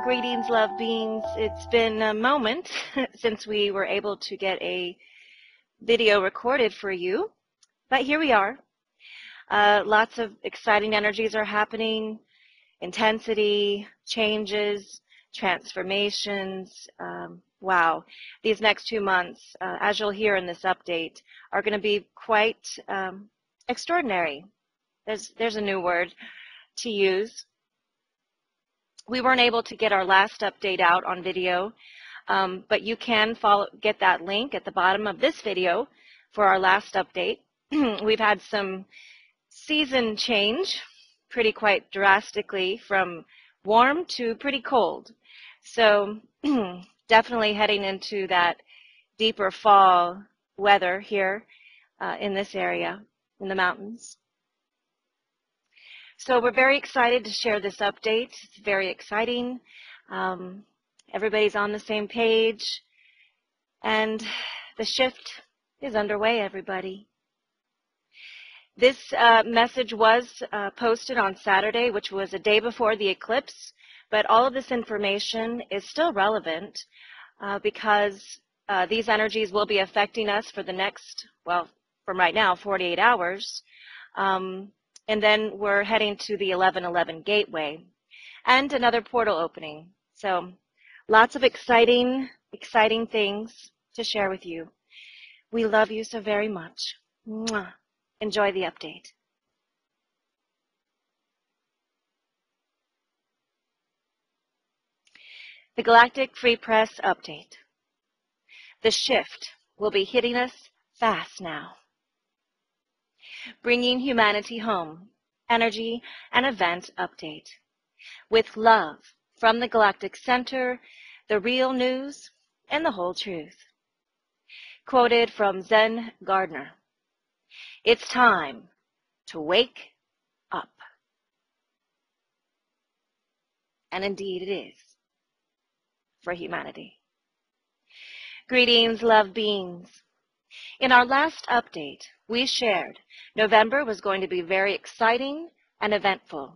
Greetings, love beings. It's been a moment since we were able to get a video recorded for you, but here we are. Lots of exciting energies are happening, intensity, changes, transformations. Wow, these next 2 months, as you'll hear in this update, are going to be quite extraordinary. There's a new word to use. We weren't able to get our last update out on video, but you can get that link at the bottom of this video for our last update. We've had some season change quite drastically from warm to pretty cold. So definitely heading into that deeper fall weather here in this area in the mountains. So we're very excited to share this update. It's very exciting. Everybody's on the same page, and the shift is underway, everybody. This message was posted on Saturday, which was a day before the eclipse, but all of this information is still relevant because these energies will be affecting us for the next, well, from right now, 48 hours. And then we're heading to the 1111 gateway and another portal opening. So lots of exciting things to share with you. We love you so very much. Mwah. Enjoy the update. The Galactic Free Press update. The shift will be hitting us fast now. Bringing humanity home, energy and event update. With love from the Galactic Center, the real news and the whole truth. Quoted from Zen Gardner. It's time to wake up. And indeed it is for humanity. Greetings, love beings. In our last update, we shared November was going to be very exciting and eventful.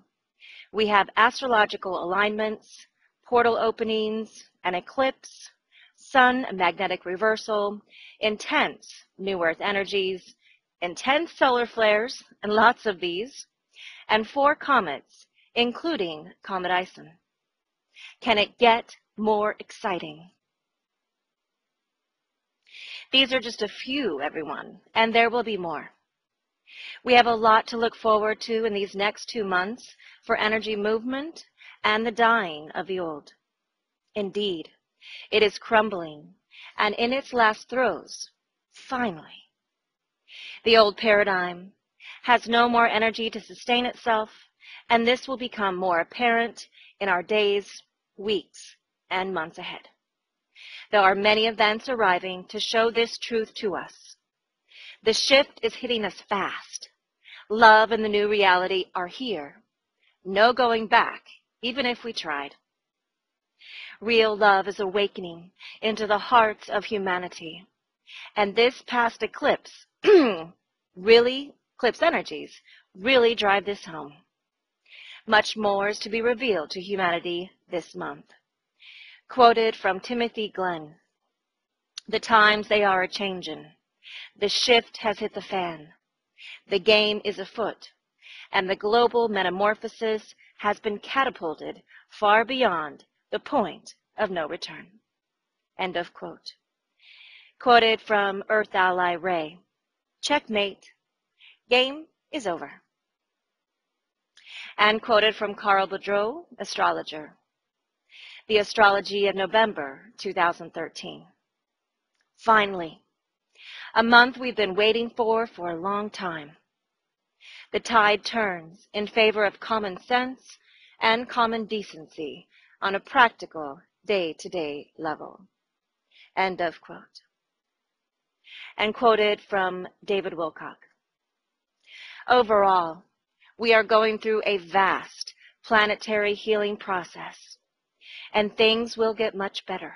We have astrological alignments, portal openings, an eclipse, sun magnetic reversal, intense new earth energies, intense solar flares, and lots of these, and 4 comets, including Comet Ison. Can it get more exciting? These are just a few, everyone, and there will be more. We have a lot to look forward to in these next 2 months for energy movement and the dying of the old. Indeed, it is crumbling, and in its last throes, finally. The old paradigm has no more energy to sustain itself, and this will become more apparent in our days, weeks, and months ahead. There are many events arriving to show this truth to us. The shift is hitting us fast. Love and the new reality are here. No going back, even if we tried. Real love is awakening into the hearts of humanity. And this past eclipse, eclipse energies, really drive this home. Much more is to be revealed to humanity this month. Quoted from Timothy Glenn, "The times they are a-changin'. The shift has hit the fan. The game is afoot, and the global metamorphosis has been catapulted far beyond the point of no return." End of quote. Quoted from Earth Ally Ray, "Checkmate. Game is over." And quoted from Carl Boudreau, astrologer. The Astrology of November 2013. Finally, a month we've been waiting for a long time. The tide turns in favor of common sense and common decency on a practical day-to-day level. End of quote. And quoted from David Wilcock. Overall, we are going through a vast planetary healing process, and things will get much better.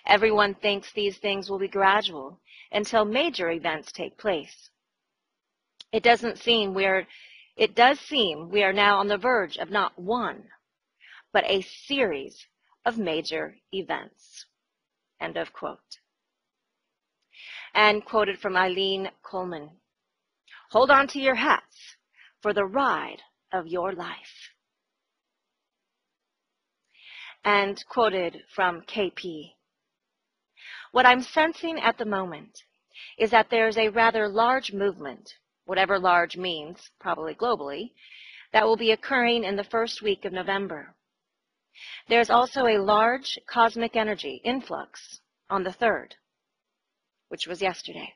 Everyone thinks these things will be gradual until major events take place. It does seem we are now on the verge of not one, but a series of major events. End of quote. And quoted from Eileen Coleman, hold on to your hats for the ride of your life. And quoted from KP, what I'm sensing at the moment is that there's a rather large movement, whatever large means, probably globally, that will be occurring in the first week of November. There's also a large cosmic energy influx on the 3rd, which was yesterday,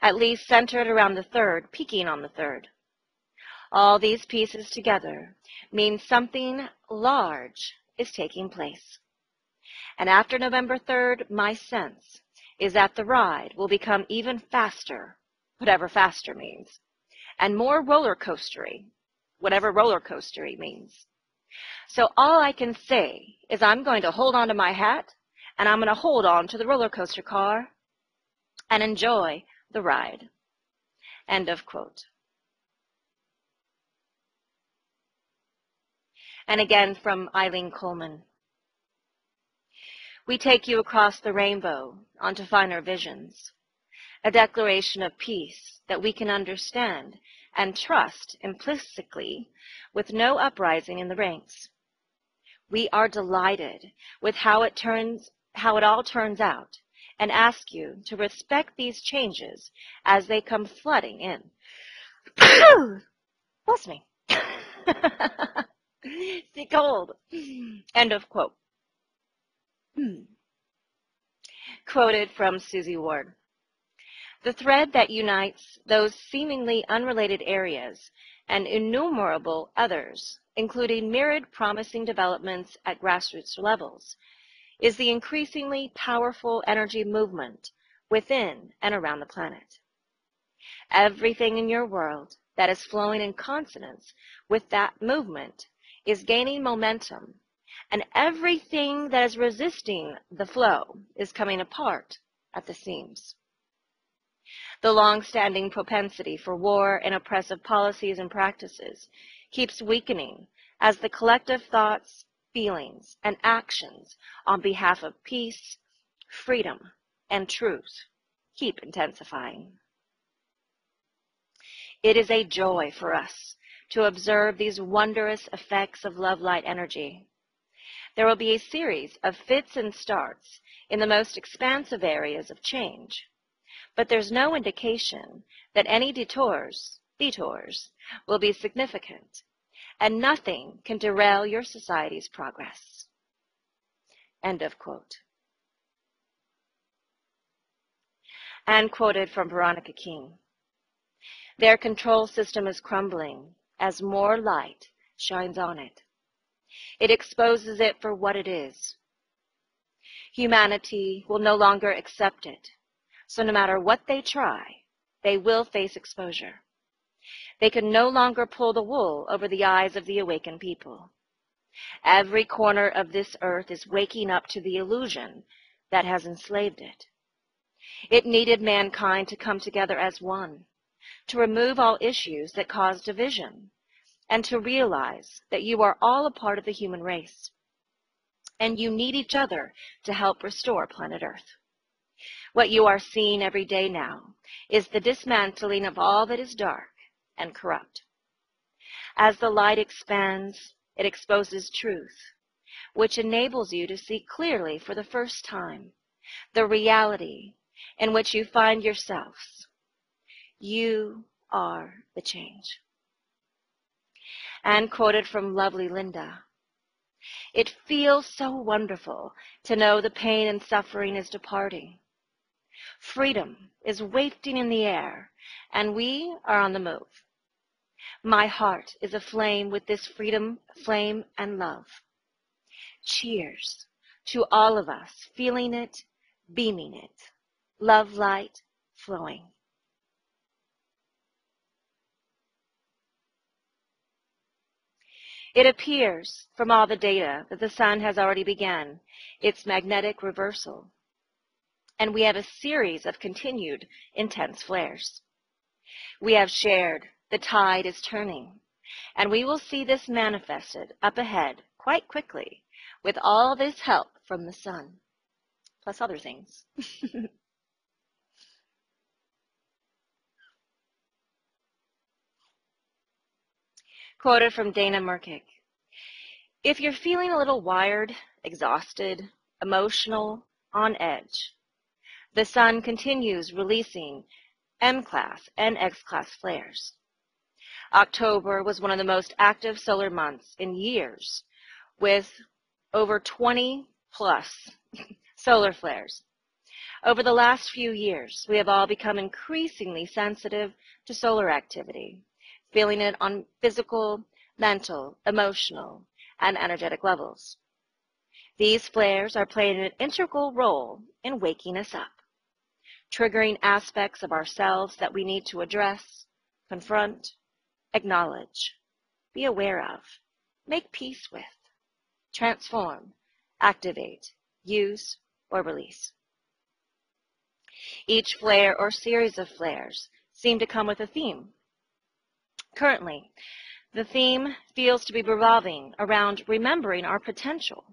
at least centered around the 3rd, peaking on the 3rd. All these pieces together mean something large is taking place. And after November 3rd, my sense is that the ride will become even faster, whatever faster means, and more roller coastery, whatever roller coastery means. So all I can say is I'm going to hold on to my hat, and I'm going to hold on to the roller coaster car and enjoy the ride. End of quote. And again from Eileen Coleman. We take you across the rainbow onto finer visions, a declaration of peace that we can understand and trust implicitly with no uprising in the ranks. We are delighted with how it all turns out and ask you to respect these changes as they come flooding in. Bless me. See cold. End of quote. Quoted from Susie Ward. The thread that unites those seemingly unrelated areas and innumerable others, including myriad promising developments at grassroots levels, is the increasingly powerful energy movement within and around the planet. Everything in your world that is flowing in consonance with that movement is gaining momentum, and everything that is resisting the flow is coming apart at the seams. The long-standing propensity for war and oppressive policies and practices keeps weakening as the collective thoughts, feelings, and actions on behalf of peace, freedom, and truth keep intensifying. It is a joy for us to observe these wondrous effects of love-light energy. There will be a series of fits and starts in the most expansive areas of change, but there's no indication that any detours will be significant, and nothing can derail your society's progress. End of quote. And quoted from Veronica King. Their control system is crumbling as more light shines on it. It exposes it for what it is. Humanity will no longer accept it, so no matter what they try, they will face exposure. They can no longer pull the wool over the eyes of the awakened people. Every corner of this earth is waking up to the illusion that has enslaved it. It needed mankind to come together as one, to remove all issues that cause division, and to realize that you are all a part of the human race, and you need each other to help restore planet Earth. What you are seeing every day now is the dismantling of all that is dark and corrupt. As the light expands, it exposes truth, which enables you to see clearly for the first time the reality in which you find yourselves. You are the change. And quoted from lovely Linda, it feels so wonderful to know the pain and suffering is departing. Freedom is wafting in the air, and we are on the move. My heart is aflame with this freedom, flame, and love. Cheers to all of us feeling it, beaming it, love light flowing. It appears from all the data that the sun has already begun its magnetic reversal, and we have a series of continued intense flares. We have shared the tide is turning, and we will see this manifested up ahead quite quickly with all this help from the sun, plus other things. Quoted from Dana Merkic. If you're feeling a little wired, exhausted, emotional, on edge, the sun continues releasing M-class and X-class flares. October was one of the most active solar months in years, with over 20 plus solar flares. Over the last few years, we have all become increasingly sensitive to solar activity, feeling it on physical, mental, emotional, and energetic levels. These flares are playing an integral role in waking us up, triggering aspects of ourselves that we need to address, confront, acknowledge, be aware of, make peace with, transform, activate, use, or release. Each flare or series of flares seem to come with a theme. Currently, the theme feels to be revolving around remembering our potential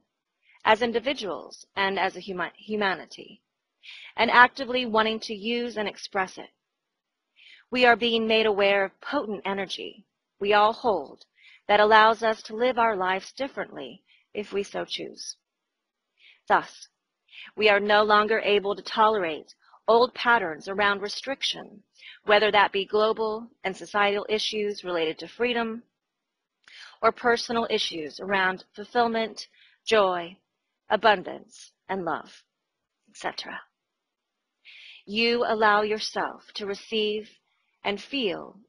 as individuals and as a humanity, and actively wanting to use and express it. We are being made aware of potent energy we all hold that allows us to live our lives differently if we so choose. Thus, we are no longer able to tolerate old patterns around restriction, whether that be global and societal issues related to freedom, or personal issues around fulfillment, joy, abundance, and love, etc. You allow yourself to receive and feel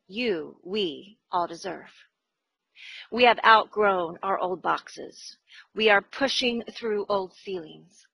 we all deserve. We have outgrown our old boxes. We are pushing through old ceilings.